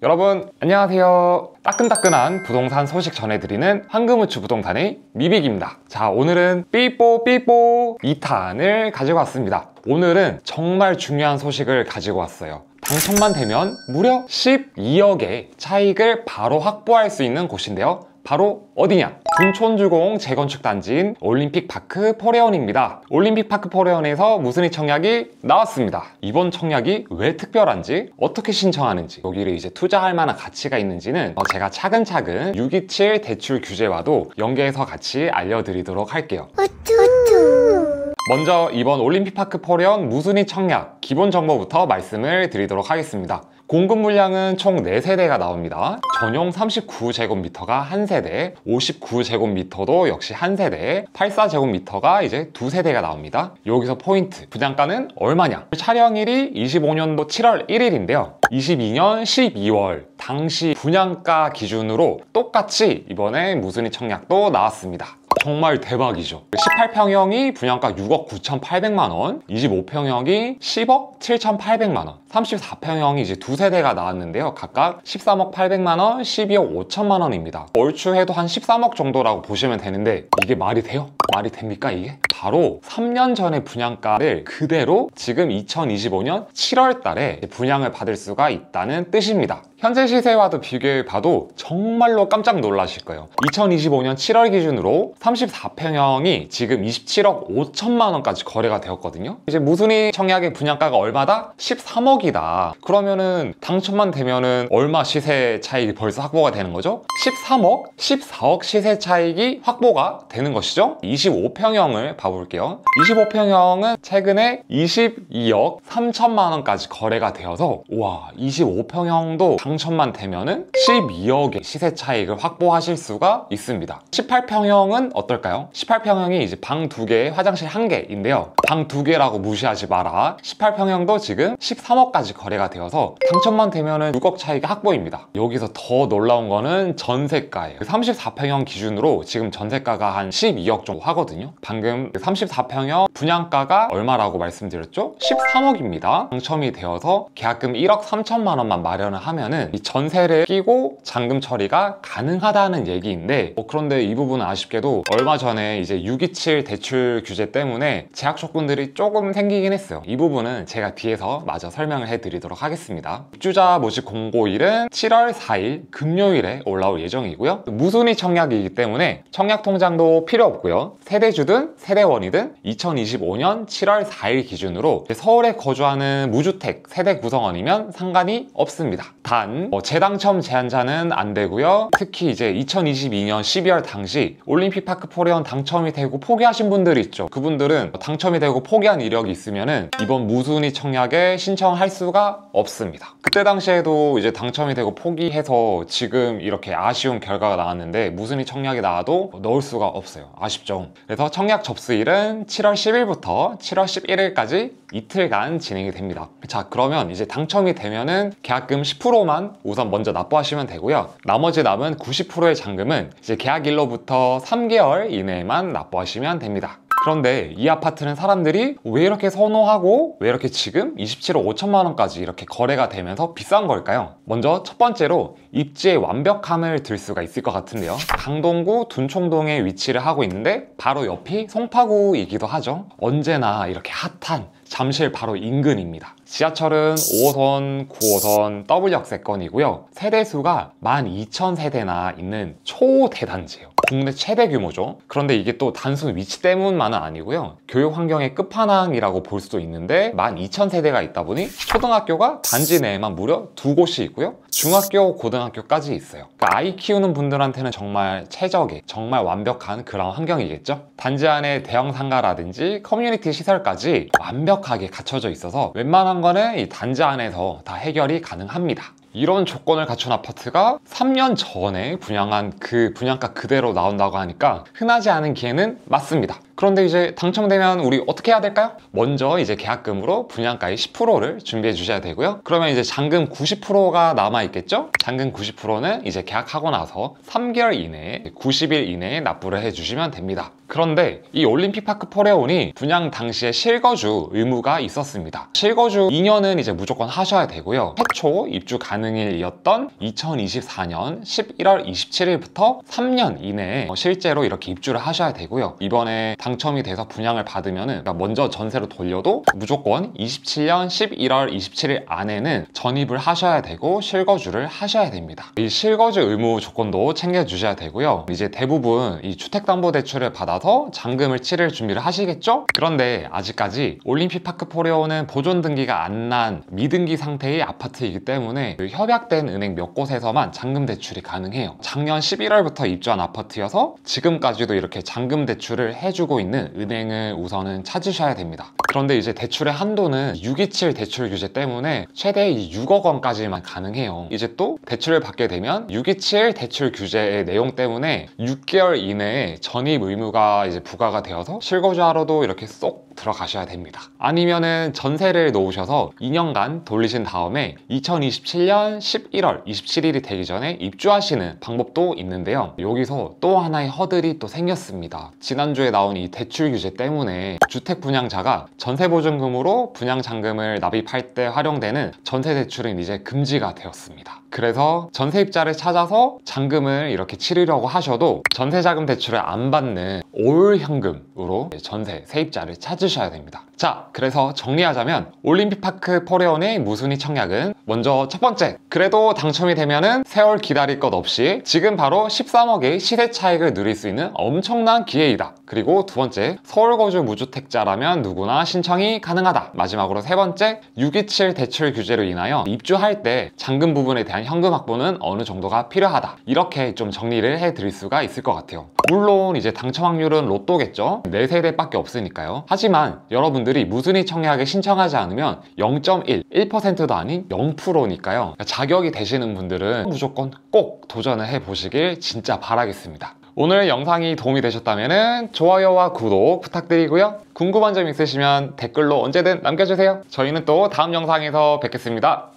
여러분 안녕하세요. 따끈따끈한 부동산 소식 전해드리는 황금우추 부동산의 미빅입니다. 자, 오늘은 삐뽀 2탄을 가지고 왔습니다. 오늘은 정말 중요한 소식을 가지고 왔어요. 당첨만 되면 무려 12억의 차익을 바로 확보할 수 있는 곳인데요. 바로 어디냐? 둔촌주공 재건축 단지인 올림픽파크 포레온입니다. 올림픽파크 포레온에서 무순위 청약이 나왔습니다. 이번 청약이 왜 특별한지, 어떻게 신청하는지, 여기를 이제 투자할 만한 가치가 있는지는 제가 차근차근 627 대출 규제와도 연계해서 같이 알려드리도록 할게요. 먼저 이번 올림픽파크 포레온 무순위 청약 기본 정보부터 말씀을 드리도록 하겠습니다. 공급 물량은 총 4세대가 나옵니다. 전용 39제곱미터가 1세대, 59제곱미터도 역시 1세대, 84제곱미터가 이제 2세대가 나옵니다. 여기서 포인트, 분양가는 얼마냐? 촬영일이 25년도 7월 1일인데요. 22년 12월 당시 분양가 기준으로 똑같이 이번에 무순위 청약도 나왔습니다. 정말 대박이죠. 18평형이 분양가 6억 9,800만원, 25평형이 10억 7,800만원, 34평형이 이제 2세대가 나왔는데요. 각각 13억 800만원, 12억 5천만원입니다. 얼추해도 한 13억 정도라고 보시면 되는데 이게 말이 돼요? 말이 됩니까 이게? 바로 3년 전의 분양가를 그대로 지금 2025년 7월 달에 분양을 받을 수가 있다는 뜻입니다. 현재 시세와도 비교해봐도 정말로 깜짝 놀라실 거예요. 2025년 7월 기준으로 34평형이 지금 27억 5천만 원까지 거래가 되었거든요. 이제 무순위 청약의 분양가가 얼마다? 13억이다. 그러면은 당첨만 되면은 얼마 시세 차익이 벌써 확보가 되는 거죠? 13억, 14억 시세 차익이 확보가 되는 것이죠. 25평형을 봐볼게요. 25평형은 최근에 22억 3천만 원까지 거래가 되어서 와, 25평형도 당첨만 되면은 12억의 시세 차익을 확보하실 수가 있습니다. 18평형은 어떨까요? 18평형이 이제 방 2개, 화장실 1개인데요. 방 2개라고 무시하지 마라. 18평형도 지금 13억까지 거래가 되어서 당첨만 되면은 6억 차익 확보입니다. 여기서 더 놀라운 거는 전세가예요. 34평형 기준으로 지금 전세가가 한 12억 정도 하거든요. 방금 34평형 분양가가 얼마라고 말씀드렸죠? 13억입니다. 당첨이 되어서 계약금 1억 3천만 원만 마련을 하면은 이 전세를 끼고 잔금 처리가 가능하다는 얘기인데 그런데 이 부분은 아쉽게도 얼마 전에 이제 627 대출 규제 때문에 제약 조건들이 조금 생기긴 했어요. 이 부분은 제가 뒤에서 마저 설명을 해드리도록 하겠습니다. 입주자 모집 공고일은 7월 4일 금요일에 올라올 예정이고요. 무순위 청약이기 때문에 청약 통장도 필요 없고요. 세대주든 세대원이든 2025년 7월 4일 기준으로 서울에 거주하는 무주택 세대 구성원이면 상관이 없습니다. 단 재당첨 제한자는 안 되고요. 특히 이제 2022년 12월 당시 올림픽파크 포레온 당첨이 되고 포기하신 분들이 있죠. 그분들은 당첨이 되고 포기한 이력이 있으면은 이번 무순위 청약에 신청할 수가 없습니다. 그때 당시에도 이제 당첨이 되고 포기해서 지금 이렇게 아쉬운 결과가 나왔는데 무순위 청약이 나와도 넣을 수가 없어요. 아쉽죠. 그래서 청약 접수일은 7월 10일부터 7월 11일까지 이틀간 진행이 됩니다. 자, 그러면 이제 당첨이 되면은 계약금 10%만 우선 먼저 납부하시면 되고요. 나머지 남은 90%의 잔금은 이제 계약일로부터 3개월 이내에만 납부하시면 됩니다. 그런데 이 아파트는 사람들이 왜 이렇게 선호하고 왜 이렇게 지금 27억 5천만 원까지 이렇게 거래가 되면서 비싼 걸까요? 먼저 첫 번째로 입지의 완벽함을 들 수가 있을 것 같은데요. 강동구 둔촌동에 위치를 하고 있는데 바로 옆이 송파구이기도 하죠. 언제나 이렇게 핫한 잠실 바로 인근입니다. 지하철은 5호선, 9호선, W역세권이고요. 세대수가 12,000세대나 있는 초대단지예요. 국내 최대 규모죠. 그런데 이게 또 단순 위치 때문만은 아니고요. 교육 환경의 끝판왕이라고 볼 수도 있는데 12,000세대가 있다 보니 초등학교가 단지 내에만 무려 2곳이 있고요. 중학교, 고등학교까지 있어요. 그러니까 아이 키우는 분들한테는 정말 최적의, 정말 완벽한 그런 환경이겠죠. 단지 안에 대형 상가라든지 커뮤니티 시설까지 완벽하게 갖춰져 있어서 웬만한 거는 이 단지 안에서 다 해결이 가능합니다. 이런 조건을 갖춘 아파트가 3년 전에 분양한 그 분양가 그대로 나온다고 하니까 흔하지 않은 기회는 맞습니다. 그런데 이제 당첨되면 우리 어떻게 해야 될까요? 먼저 이제 계약금으로 분양가의 10%를 준비해 주셔야 되고요. 그러면 이제 잔금 90%가 남아 있겠죠? 잔금 90%는 이제 계약하고 나서 3개월 이내에 90일 이내에 납부를 해주시면 됩니다. 그런데 이 올림픽파크 포레온이 분양 당시에 실거주 의무가 있었습니다. 실거주 2년은 이제 무조건 하셔야 되고요. 최초 입주 가능일이었던 2024년 11월 27일부터 3년 이내에 실제로 이렇게 입주를 하셔야 되고요. 이번에 당첨이 돼서 분양을 받으면은 먼저 전세로 돌려도 무조건 27년 11월 27일 안에는 전입을 하셔야 되고 실거주를 하셔야 됩니다. 이 실거주 의무 조건도 챙겨주셔야 되고요. 이제 대부분 이 주택담보대출을 받아서 잔금을 치를 준비를 하시겠죠? 그런데 아직까지 올림픽파크 포레온은 보존 등기가 안 난 미등기 상태의 아파트이기 때문에 협약된 은행 몇 곳에서만 잔금 대출이 가능해요. 작년 11월부터 입주한 아파트여서 지금까지도 이렇게 잔금 대출을 해주고 있는 은행을 우선은 찾으셔야 됩니다. 그런데 이제 대출의 한도는 627 대출 규제 때문에 최대 6억 원까지만 가능해요. 이제 또 대출을 받게 되면 627 대출 규제의 내용 때문에 6개월 이내에 전입 의무가 이제 부과가 되어서 실거주하러도 이렇게 쏙 들어가셔야 됩니다. 아니면은 전세를 놓으셔서 2년간 돌리신 다음에 2027년 11월 27일이 되기 전에 입주하시는 방법도 있는데요. 여기서 또 하나의 허들이 또 생겼습니다. 지난주에 나온 이 대출 규제 때문에 주택 분양자가 전세보증금으로 분양잔금을 납입할 때 활용되는 전세 대출은 이제 금지가 되었습니다. 그래서 전세입자를 찾아서 잔금을 이렇게 치르려고 하셔도 전세자금 대출을 안 받는 올 현금으로 전세 세입자를 찾으셔야 됩니다. 자, 그래서 정리하자면 올림픽파크 포레온의 무순위 청약은 먼저 첫 번째, 그래도 당첨이 되면은 세월 기다릴 것 없이 지금 바로 13억의 시세 차익을 누릴 수 있는 엄청난 기회이다. 그리고 두 번째, 서울거주 무주택자라면 누구나 신청이 가능하다. 마지막으로 세 번째, 627 대출 규제로 인하여 입주할 때 잔금 부분에 대한 현금 확보는 어느 정도가 필요하다. 이렇게 좀 정리를 해드릴 수가 있을 것 같아요. 물론 이제 당첨 확률은 로또겠죠. 4세대밖에 없으니까요. 하지만 여러분들이 무순위 청약에 신청하지 않으면 0.1, 1%도 아닌 0%니까요. 자격이 되시는 분들은 무조건 꼭 도전을 해보시길 진짜 바라겠습니다. 오늘 영상이 도움이 되셨다면 좋아요와 구독 부탁드리고요. 궁금한 점 있으시면 댓글로 언제든 남겨주세요. 저희는 또 다음 영상에서 뵙겠습니다.